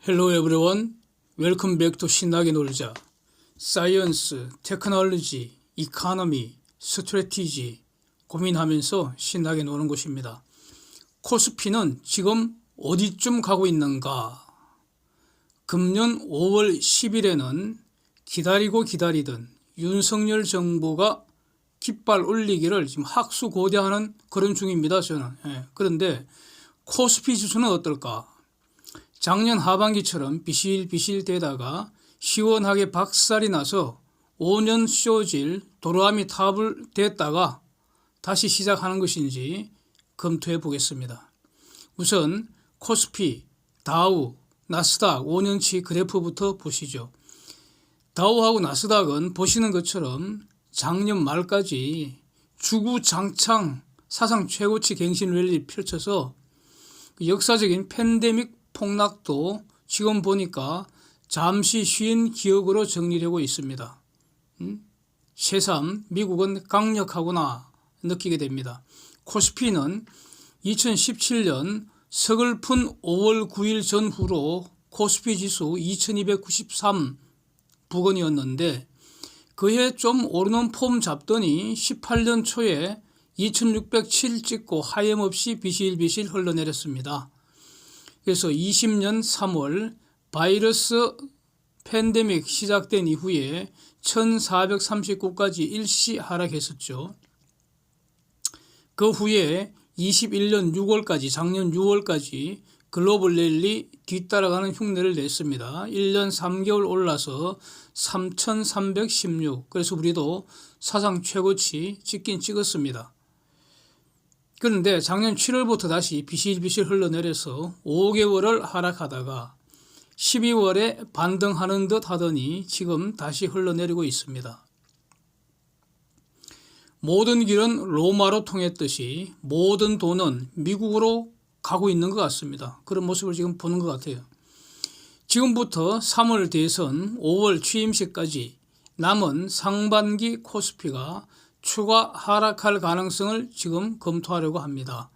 Hello everyone. Welcome back to 신나게 놀자. 사이언스, 테크놀로지, 이코노미, 스트래티지 고민하면서 신나게 노는 곳입니다. 코스피는 지금 어디쯤 가고 있는가? 금년 5월 10일에는 기다리고 기다리던 윤석열 정부가 깃발 올리기를 지금 학수고대하는 그런 중입니다. 저는. 그런데 코스피 지수는 어떨까? 작년 하반기처럼 비실비실 대다가 시원하게 박살이 나서 5년 쇼질 도로아미 탑을 됐다가 다시 시작하는 것인지 검토해 보겠습니다. 우선 코스피, 다우, 나스닥 5년치 그래프부터 보시죠. 다우하고 나스닥은 보시는 것처럼 작년 말까지 주구장창 사상 최고치 갱신 랠리 펼쳐서 역사적인 팬데믹 폭락도 지금 보니까 잠시 쉰 기억으로 정리되고 있습니다. 새삼 미국은 강력하구나 느끼게 됩니다. 코스피는 2017년 서글픈 5월 9일 전후로 코스피 지수 2293 부근이었는데 그해 좀 오르는 폼 잡더니 18년 초에 2607 찍고 하염없이 비실비실 흘러내렸습니다. 그래서 20년 3월 바이러스 팬데믹 시작된 이후에 1439까지 일시 하락했었죠. 그 후에 21년 6월까지 작년 6월까지 글로벌 랠리 뒤따라가는 흉내를 냈습니다. 1년 3개월 올라서 3316 그래서 우리도 사상 최고치 찍긴 찍었습니다. 그런데 작년 7월부터 다시 비실비실 흘러내려서 5개월을 하락하다가 12월에 반등하는 듯 하더니 지금 다시 흘러내리고 있습니다. 모든 길은 로마로 통했듯이 모든 돈은 미국으로 가고 있는 것 같습니다. 그런 모습을 지금 보는 것 같아요. 지금부터 3월 대선, 5월 취임식까지 남은 상반기 코스피가 추가 하락할 가능성을 지금 검토하려고 합니다.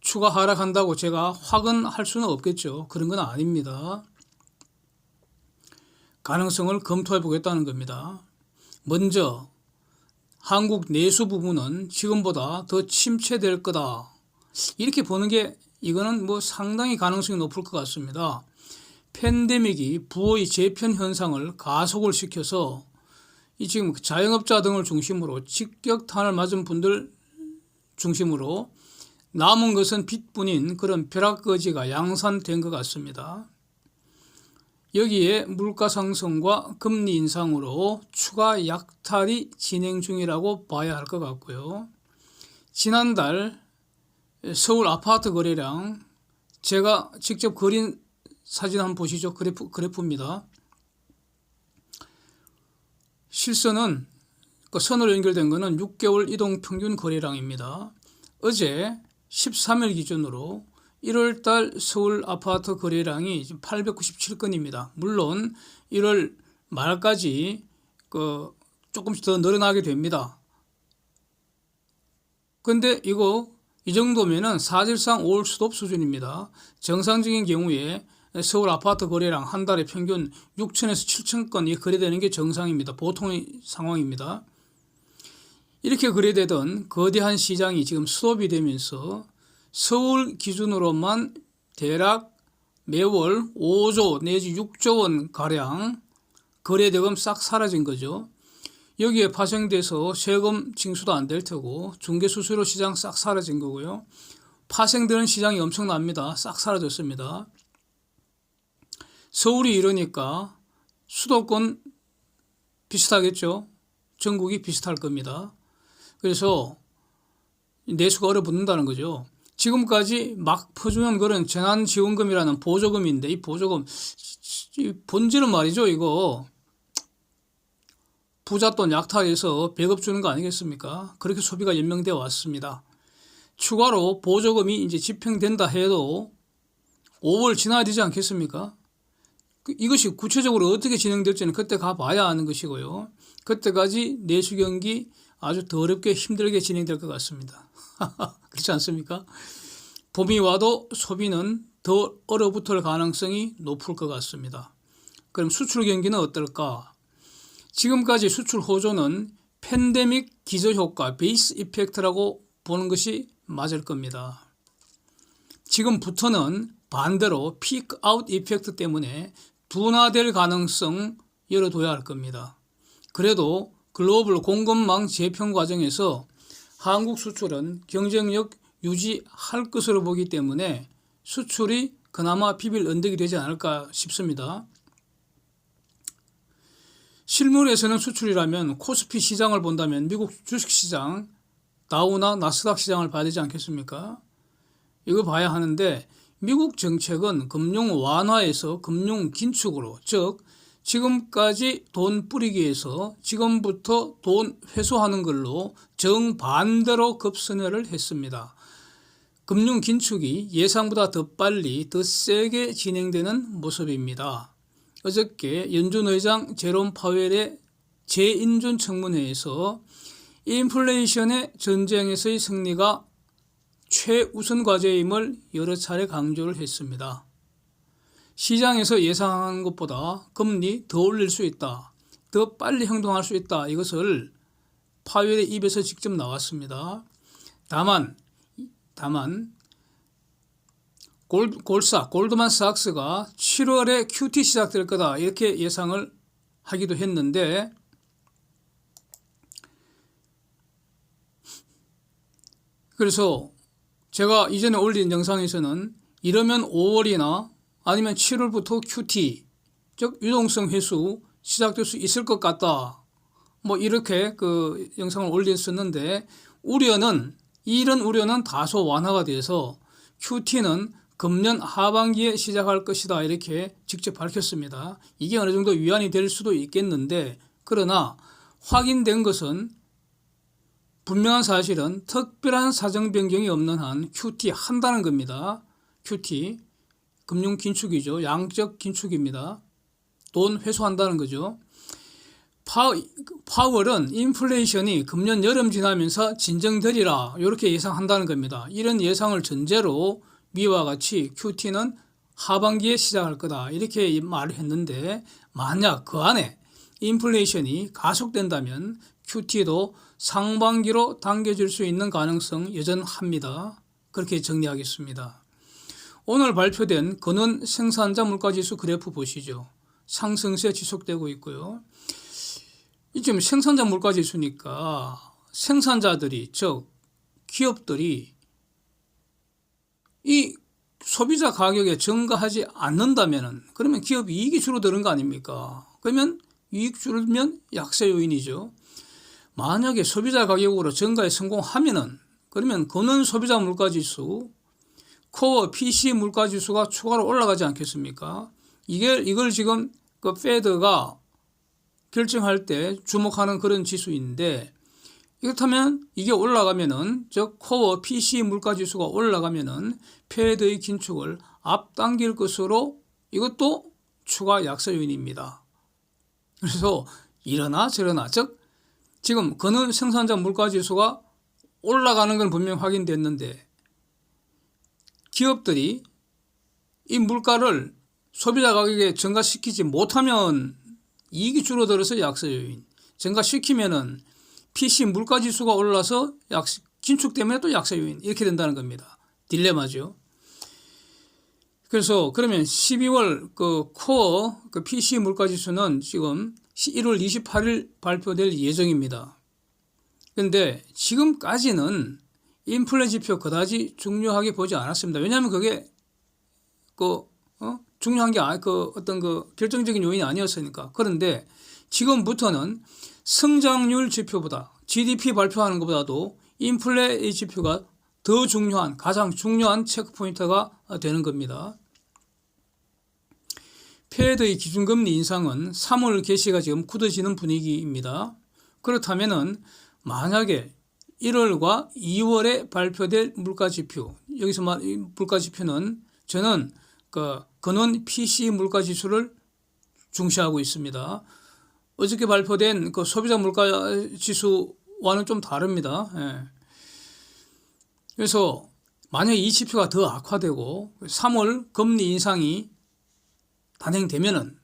추가 하락한다고 제가 확언할 수는 없겠죠. 그런 건 아닙니다. 가능성을 검토해 보겠다는 겁니다. 먼저 한국 내수 부분은 지금보다 더 침체될 거다. 이렇게 보는 게 이거는 뭐 상당히 가능성이 높을 것 같습니다. 팬데믹이 부의 재편 현상을 가속을 시켜서 이 지금 자영업자 등을 중심으로 직격탄을 맞은 분들 중심으로 남은 것은 빚뿐인 그런 벼락거지가 양산된 것 같습니다. 여기에 물가 상승과 금리 인상으로 추가 약탈이 진행 중이라고 봐야 할 것 같고요. 지난달 서울 아파트 거래량 제가 직접 그린 사진 한번 보시죠. 그래프입니다. 실선은 그 선으로 연결된 것은 6개월 이동 평균 거래량입니다. 어제 13일 기준으로 1월달 서울 아파트 거래량이 897건입니다. 물론 1월 말까지 조금씩 더 늘어나게 됩니다. 근데 이 정도면은 사실상 올스톱 수준입니다. 정상적인 경우에 서울 아파트 거래량 한 달에 평균 6천에서 7천 건이 거래되는 게 정상입니다. 보통의 상황입니다. 이렇게 거래되던 거대한 시장이 지금 스톱이 되면서 서울 기준으로만 대략 매월 5조 내지 6조 원 가량 거래대금 싹 사라진 거죠. 여기에 파생돼서 세금 징수도 안 될 테고 중개수수료 시장 싹 사라진 거고요. 파생되는 시장이 엄청납니다. 싹 사라졌습니다. 서울이 이러니까 수도권 비슷하겠죠. 전국이 비슷할 겁니다. 그래서 내수가 얼어붙는다는 거죠. 지금까지 막 퍼주는 그런 재난지원금이라는 보조금인데 이 보조금 본질은 말이죠. 이거 부잣돈 약탈해서 배급 주는 거 아니겠습니까? 그렇게 소비가 연명되어 왔습니다. 추가로 보조금이 이제 집행된다 해도 5월 지나야 되지 않겠습니까? 이것이 구체적으로 어떻게 진행될지는 그때 가봐야 하는 것이고요. 그때까지 내수 경기 아주 더럽게 힘들게 진행될 것 같습니다. 그렇지 않습니까? 봄이 와도 소비는 더 얼어붙을 가능성이 높을 것 같습니다. 그럼 수출 경기는 어떨까? 지금까지 수출 호조는 팬데믹 기저효과, 베이스 이펙트라고 보는 것이 맞을 겁니다. 지금부터는 반대로 피크아웃 이펙트 때문에 둔화될 가능성 열어둬야 할 겁니다. 그래도 글로벌 공급망 재편 과정에서 한국 수출은 경쟁력 유지할 것으로 보기 때문에 수출이 그나마 비빌 언덕이 되지 않을까 싶습니다. 실물에서는 수출이라면 코스피 시장을 본다면 미국 주식시장, 다우나 나스닥 시장을 봐야 되지 않겠습니까? 이거 봐야 하는데 미국 정책은 금융 완화에서 금융 긴축으로, 즉 지금까지 돈 뿌리기에서 지금부터 돈 회수하는 걸로 정반대로 급선회를 했습니다. 금융 긴축이 예상보다 더 빨리 더 세게 진행되는 모습입니다. 어저께 연준 의장 제롬 파웰의 재인준 청문회에서 인플레이션의 전쟁에서의 승리가 최우선 과제임을 여러 차례 강조를 했습니다. 시장에서 예상한 것보다 금리 더 올릴 수 있다, 더 빨리 행동할 수 있다, 이것을 파웰의 입에서 직접 나왔습니다. 다만 골드만삭스가 7월에 QT 시작될 거다 이렇게 예상을 하기도 했는데 그래서 제가 이전에 올린 영상에서는 이러면 5월이나 아니면 7월부터 QT, 즉 유동성 회수 시작될 수 있을 것 같다, 뭐 이렇게 그 영상을 올렸었는데 이런 우려는 다소 완화가 돼서 QT는 금년 하반기에 시작할 것이다 이렇게 직접 밝혔습니다. 이게 어느 정도 위안이 될 수도 있겠는데 그러나 확인된 것은 분명한 사실은 특별한 사정 변경이 없는 한 QT 한다는 겁니다. QT 금융 긴축이죠. 양적 긴축입니다. 돈 회수한다는 거죠. 파월은 인플레이션이 금년 여름 지나면서 진정되리라 이렇게 예상한다는 겁니다. 이런 예상을 전제로 미와 같이 QT는 하반기에 시작할 거다 이렇게 말을 했는데 만약 그 안에 인플레이션이 가속된다면 QT도 상반기로 당겨질 수 있는 가능성 여전합니다. 그렇게 정리하겠습니다. 오늘 발표된 근원 생산자 물가지수 그래프 보시죠. 상승세 지속되고 있고요. 지금 생산자 물가지수니까 생산자들이, 즉 기업들이 이 소비자 가격에 증가하지 않는다면 그러면 기업 이익이 줄어드는 거 아닙니까? 그러면 이익 줄면 약세 요인이죠. 만약에 소비자 가격으로 증가에 성공하면은 그러면 근원 소비자 물가지수, 코어 PC 물가지수가 추가로 올라가지 않겠습니까? 이걸 지금 그 페드가 결정할 때 주목하는 그런 지수인데 이렇다면 이게 올라가면은 즉 코어 PC 물가지수가 올라가면은 페드의 긴축을 앞당길 것으로 이것도 추가 약세 요인입니다. 그래서 이러나 저러나 즉 지금 근원 생산자 물가지수가 올라가는 건 분명 확인됐는데 기업들이 이 물가를 소비자 가격에 증가시키지 못하면 이익이 줄어들어서 약세 요인, 증가시키면은 PC 물가지수가 올라서 긴축 때문에 또 약세 요인 이렇게 된다는 겁니다. 딜레마죠. 그래서 그러면 12월 그 코어 그 PC 물가지수는 지금 1월 28일 발표될 예정입니다. 그런데 지금까지는 인플레 지표 그다지 중요하게 보지 않았습니다. 왜냐하면 그게 중요한 게 어떤 결정적인 요인이 아니었으니까. 그런데 지금부터는 성장률 지표보다 GDP 발표하는 것보다도 인플레 지표가 더 중요한, 가장 중요한 체크포인트가 되는 겁니다. 페드의 기준금리 인상은 3월 개시가 지금 굳어지는 분위기입니다. 그렇다면은 만약에 1월과 2월에 발표될 물가지표, 여기서 물가지표는 저는 근원 PC 물가지수를 중시하고 있습니다. 어저께 발표된 그 소비자 물가지수와는 좀 다릅니다. 예. 그래서 만약에 이 지표가 더 악화되고 3월 금리 인상이 단행되면은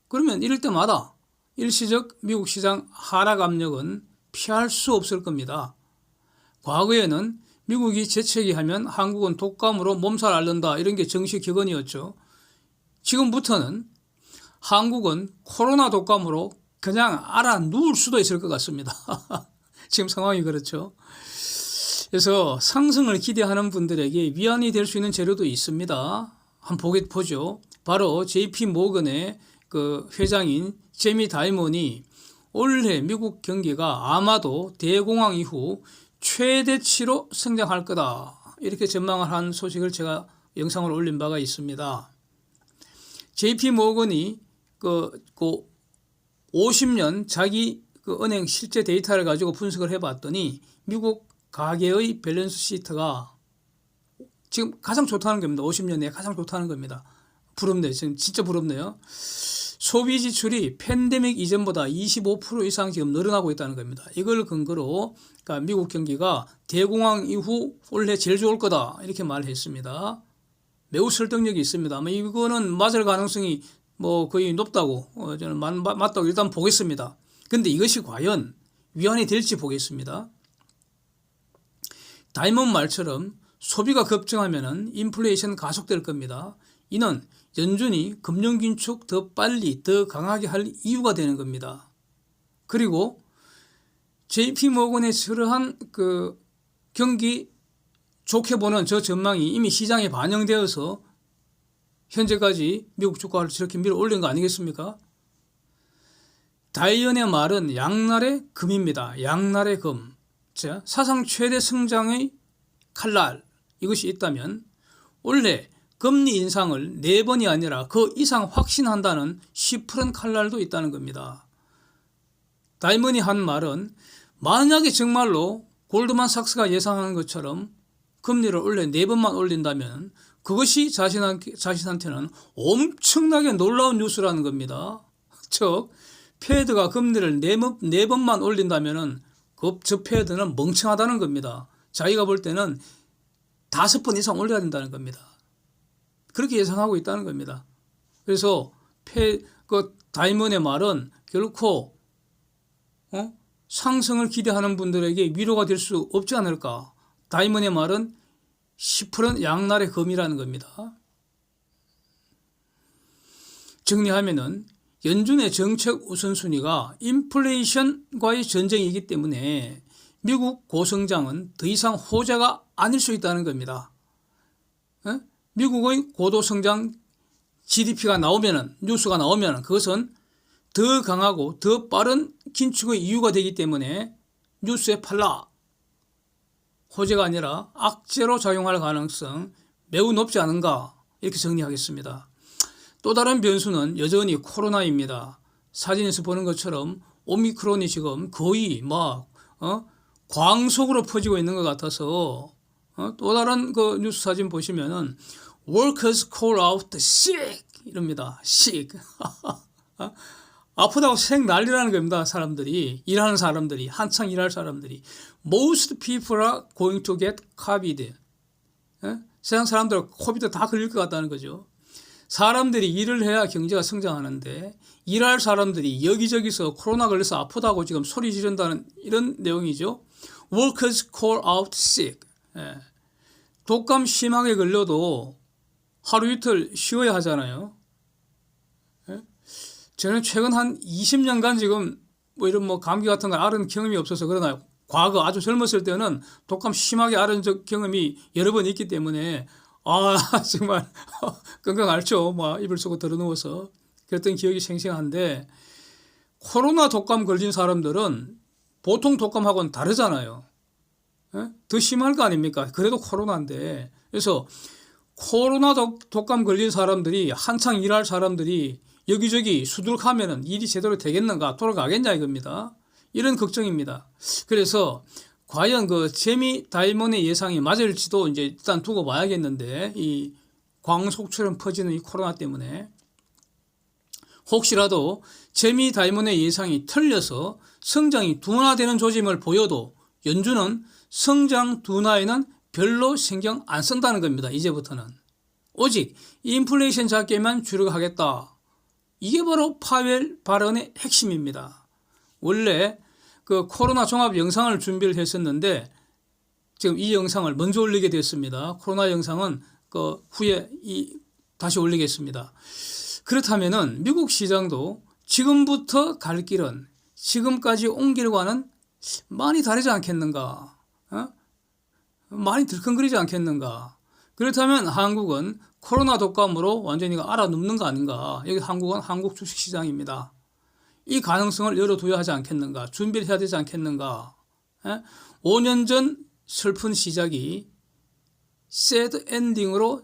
그러면 이럴 때마다 일시적 미국 시장 하락 압력은 피할 수 없을 겁니다. 과거에는 미국이 재채기 하면 한국은 독감으로 몸살 앓는다 이런 게 정식 격언이었죠. 지금부터는 한국은 코로나 독감으로 그냥 알아 누울 수도 있을 것 같습니다. 지금 상황이 그렇죠. 그래서 상승을 기대하는 분들에게 위안이 될 수 있는 재료도 있습니다. 한번 보죠. 바로 JP 모건의 그 회장인 제미 다이먼이 올해 미국 경기가 아마도 대공황 이후 최대치로 성장할 거다. 이렇게 전망을 한 소식을 제가 영상을 올린 바가 있습니다. JP 모건이 그 50년 자기 그 은행 실제 데이터를 가지고 분석을 해봤더니 미국 가계의 밸런스 시트가 지금 가장 좋다는 겁니다. 50년 내에 가장 좋다는 겁니다. 부럽네요. 지금 진짜 부럽네요. 소비 지출이 팬데믹 이전보다 25% 이상 지금 늘어나고 있다는 겁니다. 이걸 근거로 그러니까 미국 경기가 대공황 이후 올해 제일 좋을 거다 이렇게 말했습니다. 매우 설득력이 있습니다. 아마 이거는 맞을 가능성이 뭐 거의 높다고 저는 맞다고 일단 보겠습니다. 근데 이것이 과연 위안이 될지 보겠습니다. 다이먼 말처럼 소비가 급증하면은 인플레이션 가속될 겁니다. 이는 연준이 금융 긴축 더 빨리 더 강하게 할 이유가 되는 겁니다. 그리고 JP 모건의 저러한 그 경기 좋게 보는 저 전망이 이미 시장에 반영되어서 현재까지 미국 주가를 저렇게 밀어 올린 거 아니겠습니까? 다이언의 말은 양날의 금입니다. 양날의 금. 자, 사상 최대 성장의 칼날 이것이 있다면 올해 금리 인상을 4번이 아니라 그 이상 확신한다는 시푸른 칼날도 있다는 겁니다. 다이먼이 한 말은 만약에 정말로 골드만삭스가 예상하는 것처럼 금리를 올해 4번만 올린다면 그것이 자신한테는 엄청나게 놀라운 뉴스라는 겁니다. 즉 패드가 금리를 4번만 올린다면 저 패드는 멍청하다는 겁니다. 자기가 볼 때는 5번 이상 올려야 된다는 겁니다. 그렇게 예상하고 있다는 겁니다. 그래서 그 다이먼의 말은 결코 상승을 기대하는 분들에게 위로가 될 수 없지 않을까. 다이먼의 말은 시푸른 양날의 검이라는 겁니다. 정리하면은 연준의 정책 우선순위가 인플레이션과의 전쟁이기 때문에 미국 고성장은 더 이상 호재가 아닐 수 있다는 겁니다. 미국의 고도성장 GDP가 나오면은 뉴스가 나오면은 그것은 더 강하고 더 빠른 긴축의 이유가 되기 때문에 뉴스에 팔라 호재가 아니라 악재로 작용할 가능성 매우 높지 않은가 이렇게 정리하겠습니다. 또 다른 변수는 여전히 코로나입니다. 사진에서 보는 것처럼 오미크론이 지금 거의 막 광속으로 퍼지고 있는 것 같아서 또 다른 그 뉴스 사진 보시면은 workers call out sick 이럽니다. sick 아프다고 생 난리라는 겁니다. 사람들이 일하는 사람들이 한창 일할 사람들이 most people are going to get COVID 세상 사람들 코비드 다 걸릴 것 같다는 거죠. 사람들이 일을 해야 경제가 성장하는데 일할 사람들이 여기저기서 코로나 걸려서 아프다고 지금 소리 지른다는 이런 내용이죠. Workers call out sick. 독감 심하게 걸려도 하루 이틀 쉬어야 하잖아요. 저는 최근 한 20년간 지금 뭐 이런 뭐 감기 같은 걸 앓은 경험이 없어서 그러나요. 과거 아주 젊었을 때는 독감 심하게 앓은 경험이 여러 번 있기 때문에 정말 끙끙 앓죠. 뭐 이불 속에 들어누워서 그랬던 기억이 생생한데 코로나 독감 걸린 사람들은 보통 독감하고는 다르잖아요. 더 심할 거 아닙니까? 그래도 코로나인데. 그래서 코로나 독감 걸린 사람들이 한창 일할 사람들이 여기저기 수두룩하면은 일이 제대로 되겠는가 돌아가겠냐 이겁니다. 이런 걱정입니다. 그래서 과연 그 제미 다이먼의 예상이 맞을지도 이제 일단 두고 봐야겠는데 이 광속처럼 퍼지는 이 코로나 때문에 혹시라도 제미 다이먼의 예상이 틀려서 성장이 둔화되는 조짐을 보여도 연준은 성장 둔화에는 별로 신경 안 쓴다는 겁니다. 이제부터는. 오직 인플레이션 잡기에만 주력을 하겠다. 이게 바로 파웰 발언의 핵심입니다. 원래 그 코로나 종합 영상을 준비를 했었는데 지금 이 영상을 먼저 올리게 됐습니다. 코로나 영상은 그 후에 다시 올리겠습니다. 그렇다면은 미국 시장도 지금부터 갈 길은 지금까지 온 길과는 많이 다르지 않겠는가? 많이 들컹거리지 않겠는가? 그렇다면 한국은 코로나 독감으로 완전히 알아눕는 거 아닌가? 여기 한국은 한국 주식시장입니다. 이 가능성을 열어둬야 하지 않겠는가? 준비를 해야 되지 않겠는가? 5년 전 슬픈 시작이 새드 엔딩으로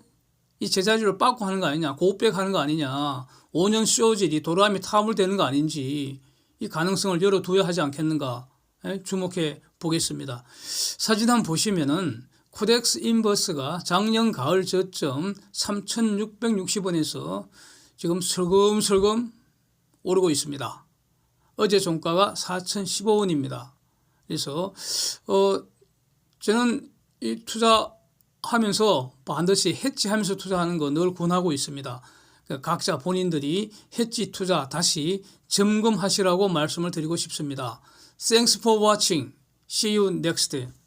이 제자리를 빠꾸 하는 거 아니냐? 고백 하는 거 아니냐? 5년 쇼질이 도라미 타물되는 거 아닌지 이 가능성을 열어둬야 하지 않겠는가? 주목해 보겠습니다. 사진 한번 보시면은 코덱스 인버스가 작년 가을 저점 3,660원에서 지금 슬금슬금 오르고 있습니다. 어제 종가가 4,015원입니다. 그래서 저는 이 투자하면서 반드시 해지하면서 투자하는 거 늘 권하고 있습니다. 각자 본인들이 해지 투자 다시 점검하시라고 말씀을 드리고 싶습니다. Thanks for watching. See you next.